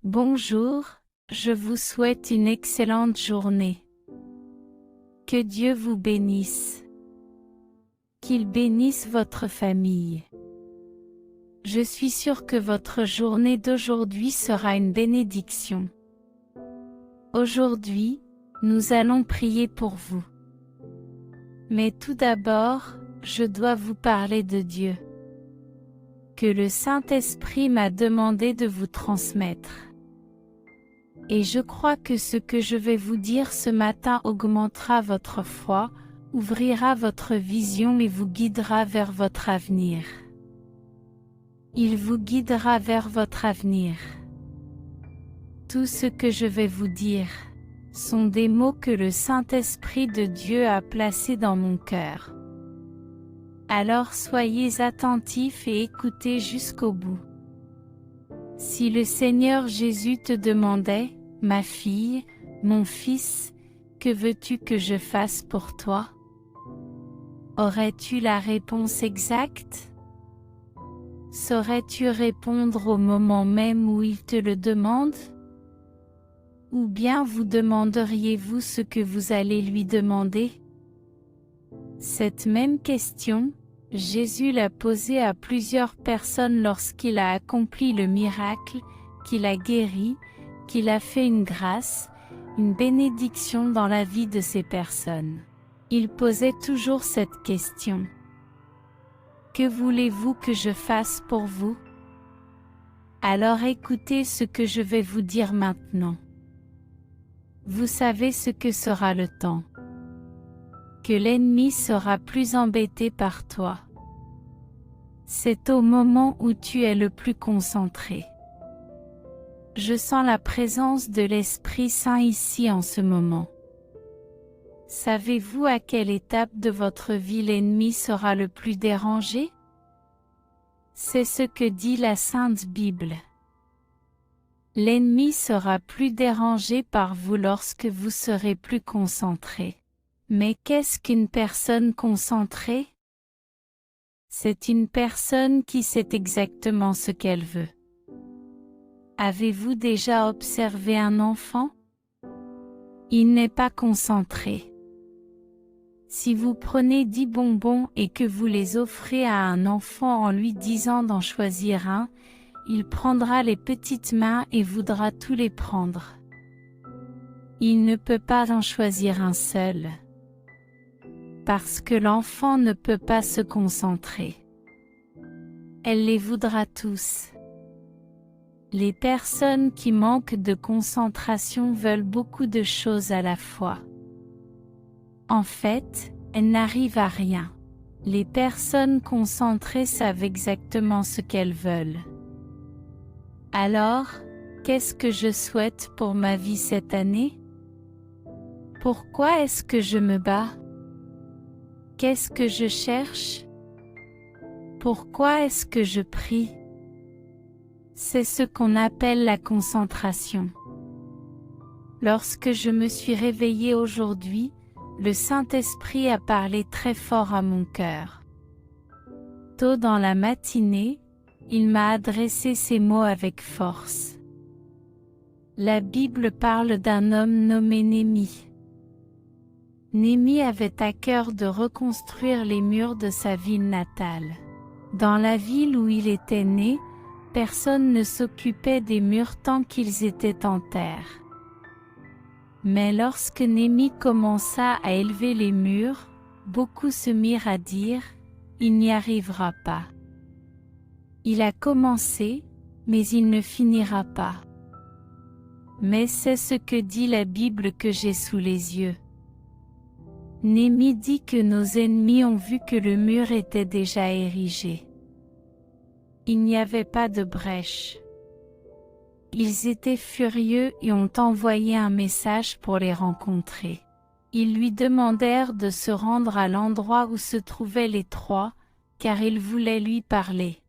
Bonjour, je vous souhaite une excellente journée. Que Dieu vous bénisse. Qu'il bénisse votre famille. Je suis sûre que votre journée d'aujourd'hui sera une bénédiction. Aujourd'hui, nous allons prier pour vous. Mais tout d'abord, je dois vous parler de Dieu, que le Saint-Esprit m'a demandé de vous transmettre. Et je crois que ce que je vais vous dire ce matin augmentera votre foi, ouvrira votre vision et vous guidera vers votre avenir. Il vous guidera vers votre avenir. Tout ce que je vais vous dire sont des mots que le Saint-Esprit de Dieu a placés dans mon cœur. Alors soyez attentifs et écoutez jusqu'au bout. Si le Seigneur Jésus te demandait, ma fille, mon fils, que veux-tu que je fasse pour toi? Aurais-tu la réponse exacte? Saurais-tu répondre au moment même où il te le demande? Ou bien vous demanderiez-vous ce que vous allez lui demander? Cette même question, Jésus l'a posée à plusieurs personnes lorsqu'il a accompli le miracle, qu'il a guéri, qu'il a fait une grâce, une bénédiction dans la vie de ces personnes. Il posait toujours cette question. Que voulez-vous que je fasse pour vous? Alors écoutez ce que je vais vous dire maintenant. Vous savez ce que sera le temps. Que l'ennemi sera plus embêté par toi. C'est au moment où tu es le plus concentré. Je sens la présence de l'Esprit Saint ici en ce moment. Savez-vous à quelle étape de votre vie l'ennemi sera le plus dérangé? C'est ce que dit la Sainte Bible. L'ennemi sera plus dérangé par vous lorsque vous serez plus concentré. Mais qu'est-ce qu'une personne concentrée? C'est une personne qui sait exactement ce qu'elle veut. Avez-vous déjà observé un enfant? Il n'est pas concentré. Si vous prenez 10 bonbons et que vous les offrez à un enfant en lui disant d'en choisir un, il prendra les petites mains et voudra tous les prendre. Il ne peut pas en choisir un seul. Parce que l'enfant ne peut pas se concentrer. Elle les voudra tous. Les personnes qui manquent de concentration veulent beaucoup de choses à la fois. En fait, elles n'arrivent à rien. Les personnes concentrées savent exactement ce qu'elles veulent. Alors, qu'est-ce que je souhaite pour ma vie cette année? Pourquoi est-ce que je me bats? Qu'est-ce que je cherche? Pourquoi est-ce que je prie? C'est ce qu'on appelle la concentration. Lorsque je me suis réveillée aujourd'hui, le Saint-Esprit a parlé très fort à mon cœur. Tôt dans la matinée, il m'a adressé ces mots avec force. La Bible parle d'un homme nommé Néhémie. Néhémie avait à cœur de reconstruire les murs de sa ville natale. Dans la ville où il était né, personne ne s'occupait des murs tant qu'ils étaient en terre. Mais lorsque Néhémie commença à élever les murs, beaucoup se mirent à dire « Il n'y arrivera pas ». Il a commencé, mais il ne finira pas. Mais c'est ce que dit la Bible que j'ai sous les yeux. Néhémie dit que nos ennemis ont vu que le mur était déjà érigé. Il n'y avait pas de brèche. Ils étaient furieux et ont envoyé un message pour les rencontrer. Ils lui demandèrent de se rendre à l'endroit où se trouvaient les trois, car ils voulaient lui parler.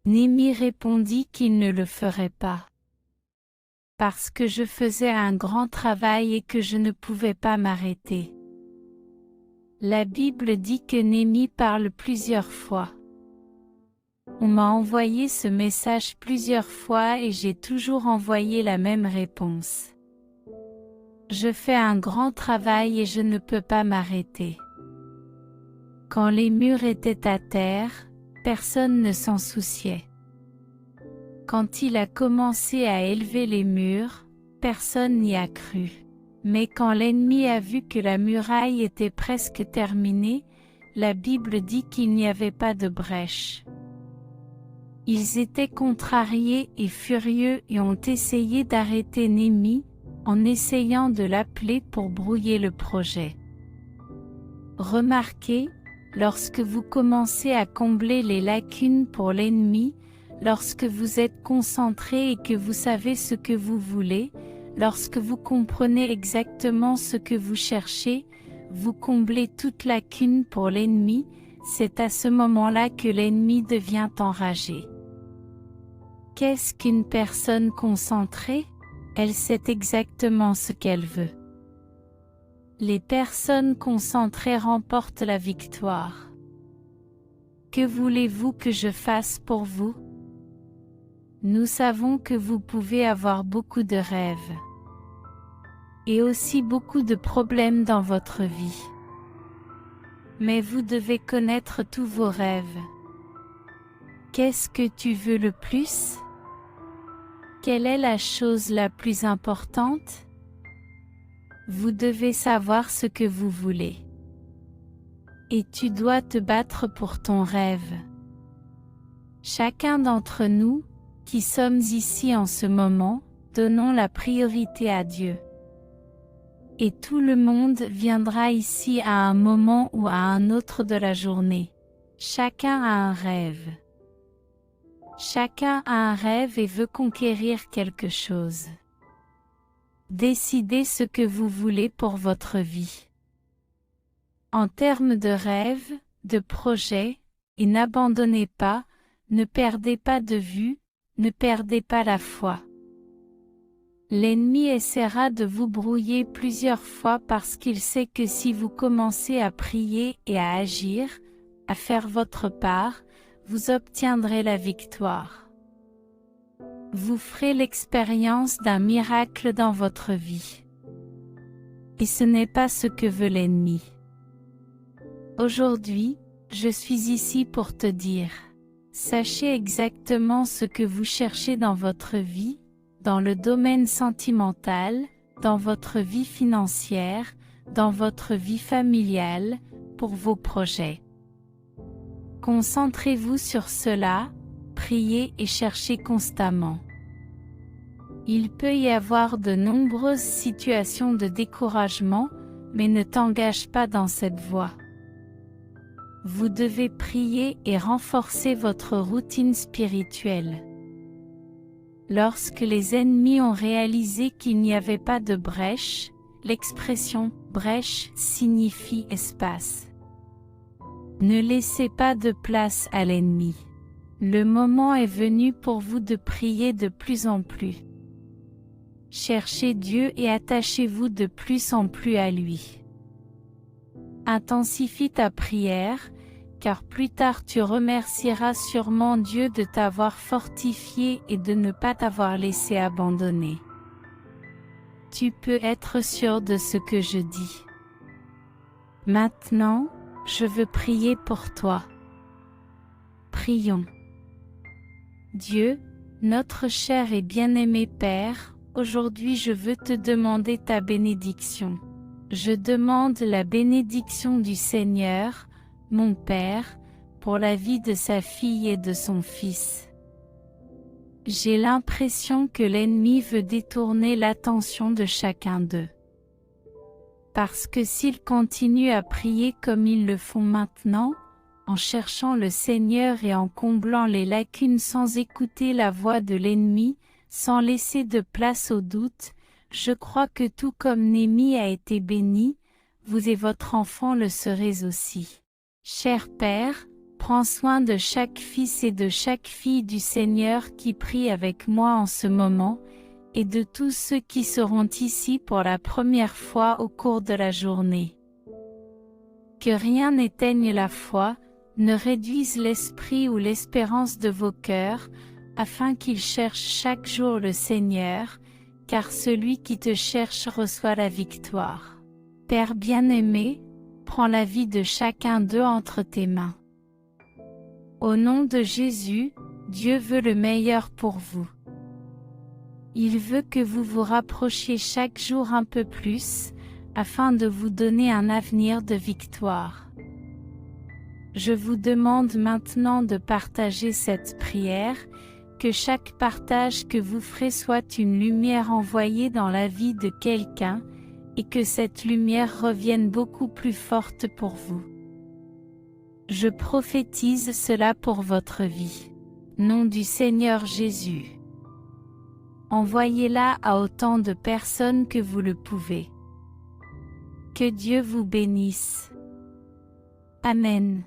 Néhémie répondit qu'il ne le ferait pas. Parce que je faisais un grand travail et que je ne pouvais pas m'arrêter. La Bible dit que Néhémie parle plusieurs fois. On m'a envoyé ce message plusieurs fois et j'ai toujours envoyé la même réponse. Je fais un grand travail et je ne peux pas m'arrêter. Quand les murs étaient à terre, personne ne s'en souciait. Quand il a commencé à élever les murs, personne n'y a cru. Mais quand l'ennemi a vu que la muraille était presque terminée, la Bible dit qu'il n'y avait pas de brèche. Ils étaient contrariés et furieux et ont essayé d'arrêter Néhémie, en essayant de l'appeler pour brouiller le projet. Remarquez, lorsque vous commencez à combler les lacunes pour l'ennemi, lorsque vous êtes concentré et que vous savez ce que vous voulez, lorsque vous comprenez exactement ce que vous cherchez, vous comblez toute lacune pour l'ennemi, c'est à ce moment-là que l'ennemi devient enragé. Qu'est-ce qu'une personne concentrée? Elle sait exactement ce qu'elle veut. Les personnes concentrées remportent la victoire. Que voulez-vous que je fasse pour vous? Nous savons que vous pouvez avoir beaucoup de rêves. Et aussi beaucoup de problèmes dans votre vie. Mais vous devez connaître tous vos rêves. Qu'est-ce que tu veux le plus? Quelle est la chose la plus importante? Vous devez savoir ce que vous voulez. Et tu dois te battre pour ton rêve. Chacun d'entre nous, qui sommes ici en ce moment, donnons la priorité à Dieu. Et tout le monde viendra ici à un moment ou à un autre de la journée. Chacun a un rêve. Chacun a un rêve et veut conquérir quelque chose. Décidez ce que vous voulez pour votre vie. En termes de rêve, de projet, et n'abandonnez pas, ne perdez pas de vue, ne perdez pas la foi. L'ennemi essaiera de vous brouiller plusieurs fois parce qu'il sait que si vous commencez à prier et à agir, à faire votre part, vous obtiendrez la victoire. Vous ferez l'expérience d'un miracle dans votre vie. Et ce n'est pas ce que veut l'ennemi. Aujourd'hui, je suis ici pour te dire, sachez exactement ce que vous cherchez dans votre vie, dans le domaine sentimental, dans votre vie financière, dans votre vie familiale, pour vos projets. Concentrez-vous sur cela, priez et cherchez constamment. Il peut y avoir de nombreuses situations de découragement, mais ne t'engage pas dans cette voie. Vous devez prier et renforcer votre routine spirituelle. Lorsque les ennemis ont réalisé qu'il n'y avait pas de brèche, l'expression « brèche » signifie espace. Ne laissez pas de place à l'ennemi. Le moment est venu pour vous de prier de plus en plus. Cherchez Dieu et attachez-vous de plus en plus à lui. Intensifie ta prière, car plus tard tu remercieras sûrement Dieu de t'avoir fortifié et de ne pas t'avoir laissé abandonner. Tu peux être sûr de ce que je dis. Maintenant, je veux prier pour toi. Prions. Dieu, notre cher et bien-aimé Père, aujourd'hui je veux te demander ta bénédiction. Je demande la bénédiction du Seigneur, mon Père, pour la vie de sa fille et de son fils. J'ai l'impression que l'ennemi veut détourner l'attention de chacun d'eux. Parce que s'ils continuent à prier comme ils le font maintenant, en cherchant le Seigneur et en comblant les lacunes sans écouter la voix de l'ennemi, sans laisser de place au doute, je crois que tout comme Néhémie a été béni, vous et votre enfant le serez aussi. Cher Père, prends soin de chaque fils et de chaque fille du Seigneur qui prie avec moi en ce moment, et de tous ceux qui seront ici pour la première fois au cours de la journée. Que rien n'éteigne la foi, ne réduise l'esprit ou l'espérance de vos cœurs, afin qu'ils cherchent chaque jour le Seigneur, car celui qui te cherche reçoit la victoire. Père bien-aimé, prends la vie de chacun d'eux entre tes mains. Au nom de Jésus, Dieu veut le meilleur pour vous. Il veut que vous vous rapprochiez chaque jour un peu plus, afin de vous donner un avenir de victoire. Je vous demande maintenant de partager cette prière, que chaque partage que vous ferez soit une lumière envoyée dans la vie de quelqu'un, et que cette lumière revienne beaucoup plus forte pour vous. Je prophétise cela pour votre vie. Nom du Seigneur Jésus. Envoyez-la à autant de personnes que vous le pouvez. Que Dieu vous bénisse. Amen.